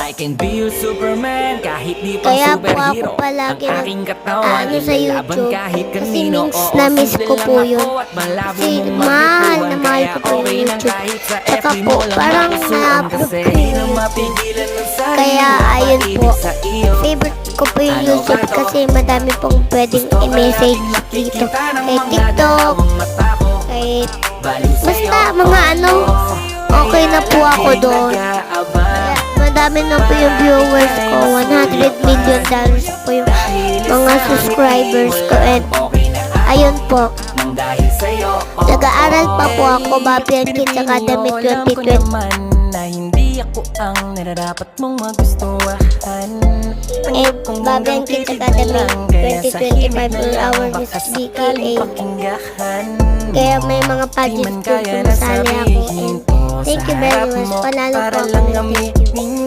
I can be your Superman kahit di pa Kaya po superhero. ako palagi Ang aking katawan sa ilalaban YouTube. kahit Kasi kanino. minsan Oo, na-miss simple ko lang po ako yun. at malabo Kasi mong mahal magbituan. na mahal Kaya ko po yung okay lang YouTube. kahit sa Tsaka FB po, mo lang parang napusuan. na-upload Kasi ko di yung na YouTube. mapigilan ng sarili Kaya mo ayun pag-ibig po, sa iyo. favorite ko po yung Ano YouTube ba to? kasi madami pong pwedeng Gusto ka i-message laging dito. nakikita ng Kay mga TikTok, dalawang mata ko. kay Baliw sa'yo basta mga ano, okay na po ako doon. nag-aabang. Kaya madami na po yung viewers ko, $100 million po yung mga subscribers ko, and ayun po, Nang dahil sa'yo, nag-aaral pa po ako Babian Kids Academy alam ko 2020. naman na hindi ako ang nararapat mong magustuhan. And Babian Kids Academy 2025 for our BKA. Kaya may mga pageants po sumasali ako. And thank you very much. Panalo po ako ng thank you.